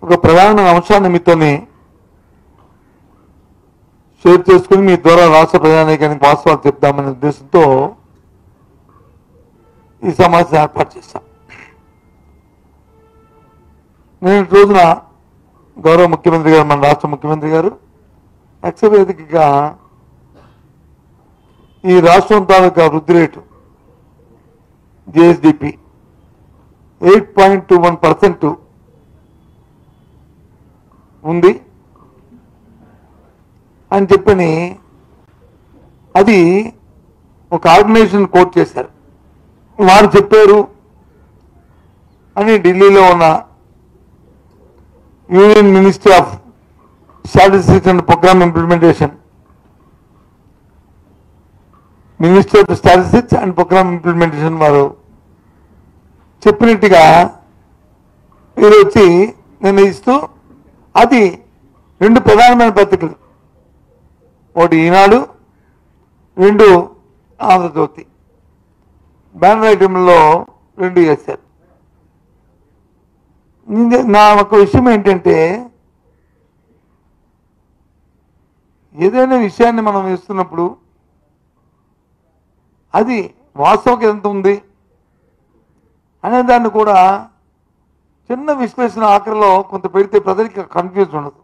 ఒక ప్రధానమైన అంశాన్ని మీతోని షేర్ చేసుకుని మీ ద్వారా రాష్ట్ర ప్రజానీకానికి వాస్తవాలు చెప్తామనే ఉద్దేశంతో ఈ సమావేశం ఏర్పాటు చేశాం. నేను రోజున గౌరవ ముఖ్యమంత్రి గారు, మన రాష్ట్ర ముఖ్యమంత్రి గారు అక్షవేదికగా ఈ రాష్ట్రం తాలూకా వృద్ధి రేటు జిఎస్డిపి 8.21% ఉంది అని చెప్పని అది ఒక ఆర్గనైజేషన్ కోట్ చేశారు. వారు చెప్పారు అని ఢిల్లీలో ఉన్న union ministry of statistics and programme implementation ministry of statistics and programme implementation వారు చెప్పినట్టుగా మీరు వచ్చి నిర్ణయిస్తూ అది రెండు ప్రధానమైన పత్రికలు, ఒకటి ఈనాడు, రెండు ఆంధ్రజ్యోతి బ్యానర్ ఐటెంలో రెండు చేశారు. నా ఒక విషయం ఏంటంటే, ఏదైనా విషయాన్ని మనం ఇస్తున్నప్పుడు అది వాస్తవం ఎంత ఉంది అనే దాన్ని కూడా చిన్న విశ్లేషణ ఆఖరిలో కొంత పెడితే ప్రజలకి కన్ఫ్యూజ్ ఉండదు.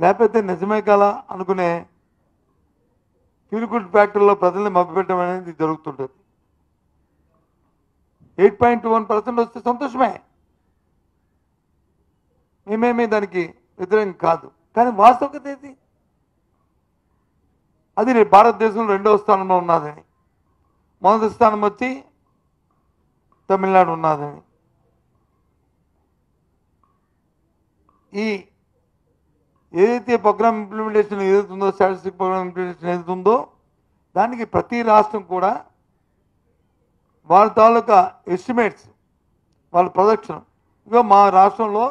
లేకపోతే నిజమే కదా అనుకునే ఫీల్ గుడ్ ఫ్యాక్టర్లో ప్రజల్ని మభ్యపెట్టడం అనేది జరుగుతుంటుంది. 8.21% వస్తే సంతోషమే, మేమేమీ దానికి వ్యతిరేకం కాదు. కానీ వాస్తవికత ఏది? అది భారతదేశంలో 2వ స్థానంలో ఉన్నదని, మొదటి స్థానం వచ్చి తమిళనాడు ఉన్నదని. ఈ ఏదైతే ప్రోగ్రామ్ ఇంప్లిమెంటేషన్ ఏదైతే ఉందో, స్టాటిస్టిక్ ప్రోగ్రామ్ ఇంప్లిమెంటేషన్ ఏదైతే ఉందో, దానికి ప్రతి రాష్ట్రం కూడా వాళ్ళ తాలూకా ఎస్టిమేట్స్, వాళ్ళ ప్రొజెక్షన్, ఇగో మా రాష్ట్రంలో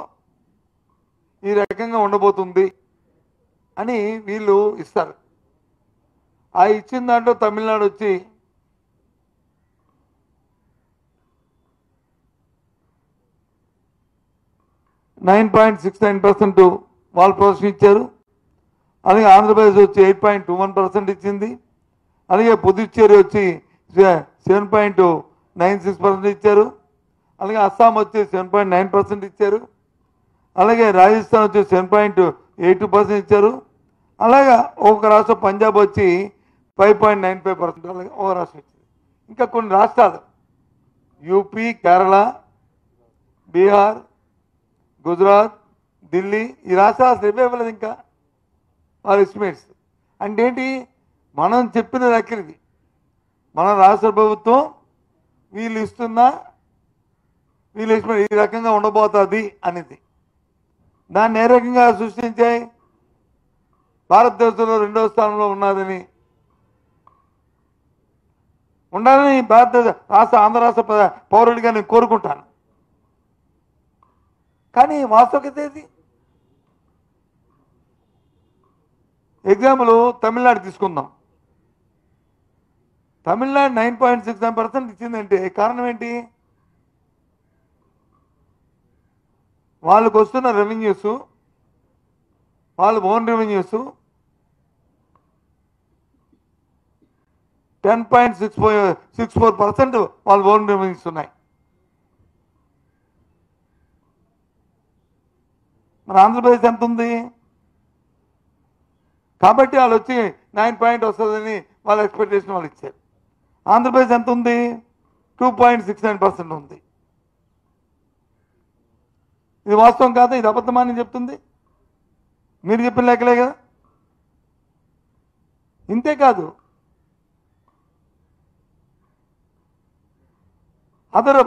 ఈ రకంగా ఉండబోతుంది అని వీళ్ళు ఇస్తారు. ఆ ఇచ్చిన దాంట్లో తమిళనాడు వచ్చి 9.69% వాళ్ళు ప్రొజెక్షన్ ఇచ్చారు. అలాగే ఆంధ్రప్రదేశ్ వచ్చి 8.21% ఇచ్చింది. అలాగే పుదుచ్చేరి వచ్చి 7.96% ఇచ్చారు. అలాగే అస్సాం వచ్చి 7.9% ఇచ్చారు. అలాగే రాజస్థాన్ వచ్చి 7.82% ఇచ్చారు. అలాగే ఒక రాష్ట్రం పంజాబ్ వచ్చి 5.95%, అలాగే ఒక రాష్ట్రం ఇచ్చింది. ఇంకా కొన్ని రాష్ట్రాలు యూపీ, కేరళ, బీహార్, గుజరాత్, ఢిల్లీ, ఈ రాష్ట్రాలు అసలు ఇవ్వలేదు ఇంకా వాళ్ళ ఎస్టిమేట్స్. అంటే ఏంటి? మనం చెప్పిన లెక్కలకి మన రాష్ట్ర ప్రభుత్వం వీళ్ళు ఇస్తున్న వీళ్ళు ఎస్టిమేట్ ఈ రకంగా ఉండబోతుంది అనేది, దాన్ని ఏ రకంగా సృష్టించాయి? భారతదేశంలో 2వ స్థానంలో ఉన్నదని ఉండాలని భారతదేశ ఆంధ్ర రాష్ట్ర పౌరుడిగా నేను కోరుకుంటాను. కానీ వాస్తవికత ఏది? ఎగ్జాంపుల్ తమిళనాడు తీసుకుందాం. తమిళనాడు 9.69% ఇచ్చిందంటే కారణం ఏంటి? వాళ్ళకు వస్తున్న రెవెన్యూస్, వాళ్ళ ఓన్ రెవెన్యూస్ 10.64% వాళ్ళ ఓన్ రెవెన్యూస్ ఉన్నాయి. మన ఆంధ్రప్రదేశ్ ఎంత ఉంది? కాబట్టి వాళ్ళు వచ్చి 9 వస్తుందని వాళ్ళ ఎక్స్పెక్టేషన్ వాళ్ళు ఇచ్చారు. ఆంధ్రప్రదేశ్ ఎంత ఉంది? 2.69% ఉంది. ఇది వాస్తవం కాదా? ఇది అబద్ధమని చెప్తుంది. మీరు చెప్పిన లెక్కలే కదా. ఇంతేకాదు, అదర్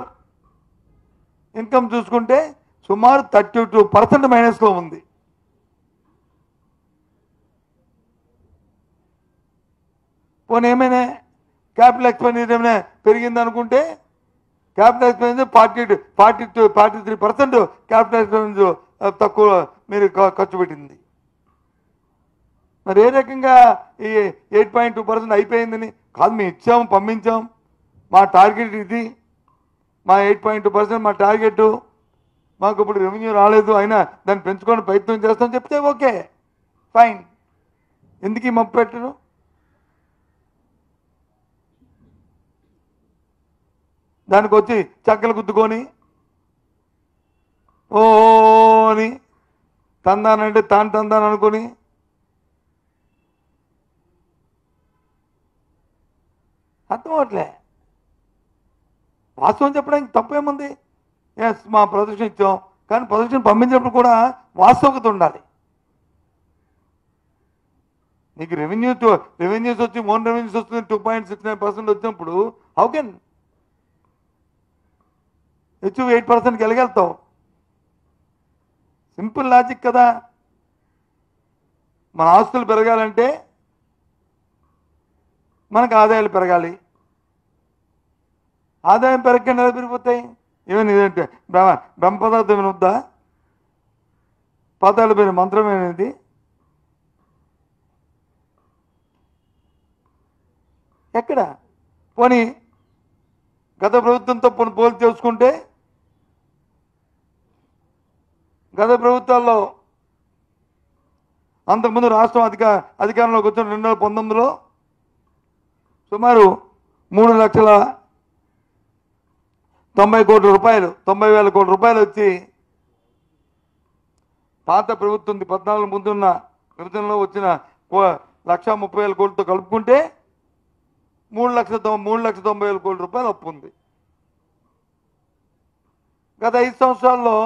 ఇన్కమ్ చూసుకుంటే సుమారు 32% మైనస్లో ఉంది. పోనీ ఏమైనా క్యాపిటల్ ఎక్స్పెండిచర్ ఏమైనా పెరిగింది అనుకుంటే, క్యాపిటల్ ఎక్స్పెండిచర్ 43% క్యాపిటల్ ఎక్స్పెండిచర్ తక్కువ మీరు ఖర్చు పెట్టింది. మరి ఏ రకంగా ఈ 8.2% అయిపోయిందని కాదు. మేము ఇచ్చాము, పంపించాం, మా టార్గెట్ ఇది, మా 8.2% మా టార్గెట్ మాకు ఇప్పుడు రెవెన్యూ రాలేదు అయినా దాన్ని పెంచుకోవడం ప్రయత్నం చేస్తామని చెప్తే ఓకే ఫైన్. ఎందుకు ఈ మప్పు పెట్టరు? దానికి వచ్చి చక్కలు గుద్దుకొని ఓ అని తందానంటే తాను తందాను అనుకొని అర్థం అవట్లే. వాస్తవం చెప్పడానికి తప్పేముంది? ఎస్ మా ప్రదర్శన ఇచ్చాం, కానీ ప్రదర్శన పంపించినప్పుడు కూడా వాస్తవికత ఉండాలి. నీకు రెవెన్యూస్ వచ్చి ఓన్ రెవెన్యూస్ వస్తుంది 2.69% వచ్చినప్పుడు హౌ కెన్ అచీవ్ 8%కి వెళ్ళగలుగుతావు? సింపుల్ లాజిక్ కదా. మన ఆస్తులు పెరగాలంటే మనకు ఆదాయాలు పెరగాలి. ఆదాయం పెరగకుండా ఎలా పెరిగిపోతాయి? ఏమైనా ఇదంటే బ్రహ్మ పదార్థం ఏమైనా వద్దా? పాతాళ పేరు మంత్రం ఏమైనది? ఎక్కడ? పోనీ గత ప్రభుత్వంతో పోల్చి చేసుకుంటే గత ప్రభుత్వాల్లో అంతకుముందు రాష్ట్రం అధికారంలోకి వచ్చిన 2019లో సుమారు 3,90,00,000 కోట్ల రూపాయలు వచ్చి పాత ప్రభుత్వం 14 ముందున్న విభజనలో వచ్చిన 1,30,000 కోట్లతో కలుపుకుంటే 3,90,000 కోట్ల రూపాయలు అప్పు ఉంది. గత 5 సంవత్సరాల్లో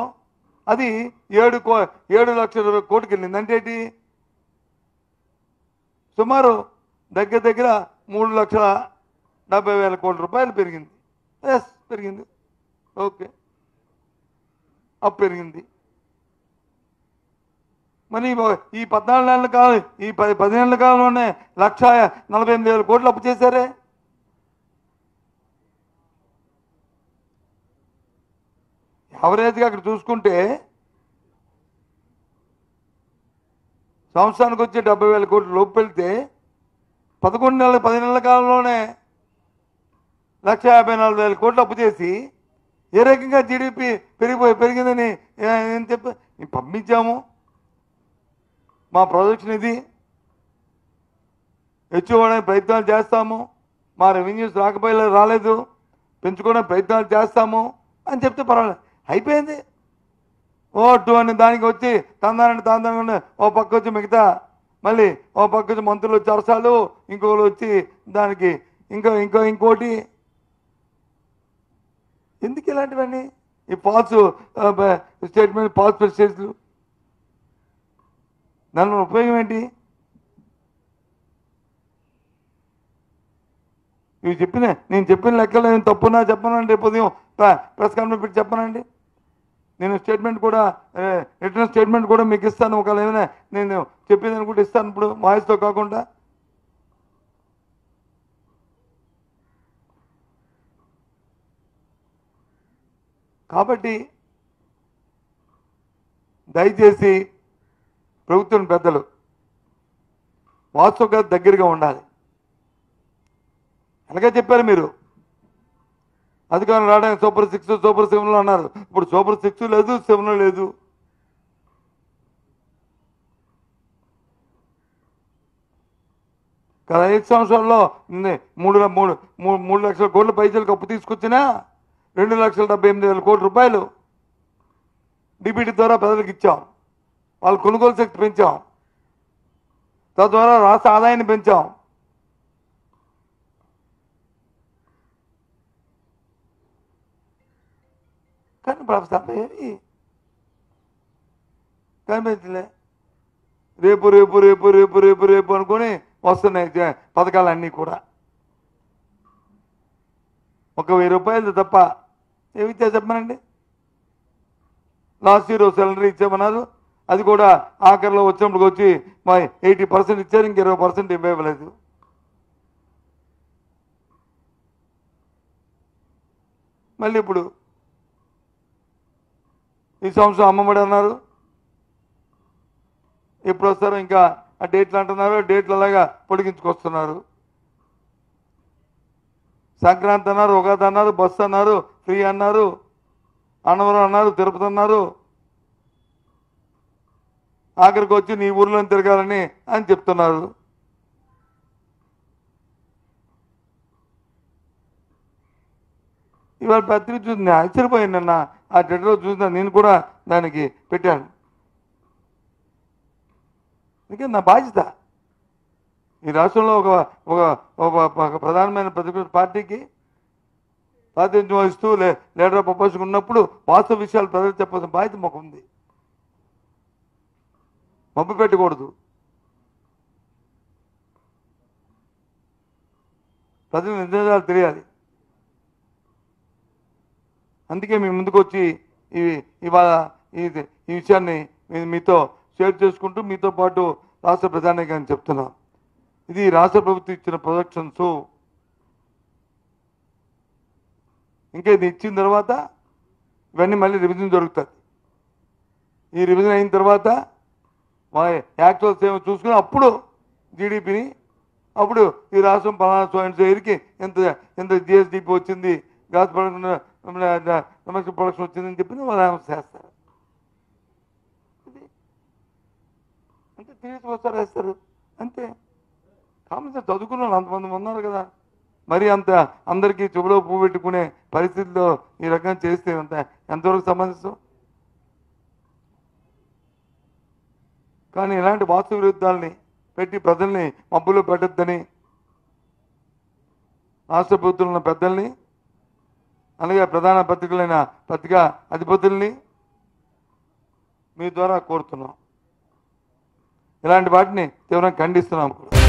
అది 7,20,000 కోట్లకి వెళ్ళింది. అంటే ఏంటి? సుమారు దగ్గర 3,70,000 కోట్ల రూపాయలు పెరిగింది. ఎస్ పెరిగింది, ఓకే అప్పు పెరిగింది. మరి ఈ 14 నెలల కాలం ఈ 10 నెలల కాలంలోనే 1,48,000 కోట్లు అప్పు చేశారే. యావరేజ్గా అక్కడ చూసుకుంటే సంవత్సరానికి వచ్చే 70,000 కోట్లు లోపు వెళ్తే 10 నెలల కాలంలోనే 1,54,000 కోట్లు అప్పు చేసి ఏ రకంగా జీడిపి పెరిగిందని నేను చెప్పి పంపించాము. మా ప్రొజెక్షన్ ఇది, హెచ్చుకోవడానికి ప్రయత్నాలు చేస్తాము, మా రెవెన్యూస్ రాలేదు, పెంచుకోవడానికి ప్రయత్నాలు చేస్తాము అని చెప్తే పర్వాలేదు, అయిపోయింది. ఓటు అని దానికి వచ్చి తందానంటే ఓ పక్క వచ్చి మిగతా మళ్ళీ ఓ పక్క వచ్చి మంత్రులు వచ్చి అరసాలు, ఇంకోళ్ళు వచ్చి దానికి ఇంకోటి. ఎందుకు ఇలాంటివన్నీ? ఈ ఫాల్స్ స్టేట్మెంట్, ఫాల్స్ మెసేజ్లు, దానివల్ల ఉపయోగం ఏంటి? నేను చెప్పిన లెక్కలు నేను తప్పున్నా చెప్పనండి. రేపు ఉదయం ప్రెస్ కాన్ఫరెన్స్ పెట్టి చెప్పనండి. నేను స్టేట్మెంట్ కూడా రిటర్న్ స్టేట్మెంట్ కూడా మీకు ఇస్తాను. ఒకవేళ ఏమైనా నేను చెప్పేదని కూడా ఇస్తాను, ఇప్పుడు వాయిస్తో కాకుండా. కాబట్టి దయచేసి ప్రభుత్వం పెద్దలు వాస్తవంగా దగ్గరగా ఉండాలి. అలాగే చెప్పారు మీరు, అధికారం రావడానికి సూపర్ 6 సూపర్ 7 అన్నారు. ఇప్పుడు సూపర్ 6 లేదు, 7 లేదు. గత 5 సంవత్సరాల్లో 3 లక్షల కోట్ల పైసలకు అప్పు తీసుకొచ్చినా 2,78,000 కోట్ల రూపాయలు డిబిటీ ద్వారా ప్రజలకు ఇచ్చాం. వాళ్ళ కొనుగోలు శక్తి పెంచాం, తద్వారా రాష్ట్ర ఆదాయాన్ని పెంచాం. కానీ కనిపించలే. రేపు అనుకొని వస్తున్నాయి పథకాలన్నీ కూడా. ఒక 1,000 రూపాయలు తప్ప ఏమిచ్చా చెప్పమనండి. లాస్ట్ ఇయర్ సిలిండర్ ఇచ్చామన్నారు, అది కూడా ఆఖరిలో వచ్చినప్పుడు వచ్చి మా 80% ఇచ్చారు, ఇంక 20% ఇవ్వలేదు. మళ్ళీ ఇప్పుడు ఈ సంవత్సరం అమ్మఒడి అన్నారు, ఎప్పుడు వస్తారో ఇంకా ఆ డేట్లు అంటున్నారు, డేట్లు అలాగా పొడిగించుకొస్తున్నారు. సంక్రాంతి అన్నారు, ఉగాది అన్నారు, బస్సు అన్నారు, ఫ్రీ అన్నారు, అన్నవరం అన్నారు, తిరుపతి అన్నారు, ఆఖరికి వచ్చి నీ ఊర్లో తిరగాలని అని చెప్తున్నారు. ఇవాళ పత్రిక చూసి నేను ఆశ్చర్యపోయాను. నిన్న ఆ ట్విట్టర్లో చూసిన నేను కూడా దానికి పెట్టాను. అందుకే నా బాధ్యత ఈ రాష్ట్రంలో ఒక ఒక ఒక ప్రధానమైన ప్రతిపక్ష పార్టీకి ప్రాతినిధ్యం వహిస్తూ లీడర్ ఆఫ్ అపోజిషన్ ఉన్నప్పుడు వాస్తవ విషయాలు ప్రజలు చెప్పాల్సిన బాధ్యత మాకు ఉంది. మబ్బు పెట్టకూడదు. ప్రజలు నిజాలు తెలియాలి. అందుకే మీ ముందుకు వచ్చి ఇవాళ ఈ విషయాన్ని మీతో షేర్ చేసుకుంటూ మీతో పాటు రాష్ట్ర ప్రధానికాన్ని చెప్తున్నాం. ఇది రాష్ట్ర ప్రభుత్వం ఇచ్చిన ప్రొజెక్షన్స్. ఇంకా ఇది ఇచ్చిన తర్వాత ఇవన్నీ మళ్ళీ రివిజన్ జరుగుతుంది. ఈ రివిజన్ అయిన తర్వాత మా యాక్చువల్స్ ఏమో చూసుకుని అప్పుడు జీడిపిని అప్పుడు ఈ రాష్ట్రం పలానా సో ఇయర్కి ఎంత జిఎస్డిపి వచ్చింది, గ్యాస్ డొమెస్టిక్ ప్రొడక్షన్ వచ్చిందని చెప్పి వాళ్ళు అనౌన్స్ చేస్తారు. అంటే తిరిగి వస్తారు వేస్తారు అంతే. కామన్ సెన్స్ చదువుకున్న వాళ్ళు అంతమంది ఉన్నారు కదా, మరి అంత అందరికీ చెవులో పువ్వు పెట్టుకునే పరిస్థితుల్లో ఈ రకంగా చేస్తే ఎంతవరకు సంబంధిస్తాం? కానీ ఇలాంటి వాస్తవ విరుద్ధాలని పెట్టి ప్రజల్ని మబ్బులో పెట్టద్దని రాష్ట్ర ప్రభుత్వంలో ఉన్న పెద్దల్ని అలాగే ప్రధాన పత్రికలైన పత్రికా అధిపతుల్ని మీ ద్వారా కోరుతున్నాం. ఇలాంటి వాటిని తీవ్రంగా ఖండిస్తున్నాం కూడా.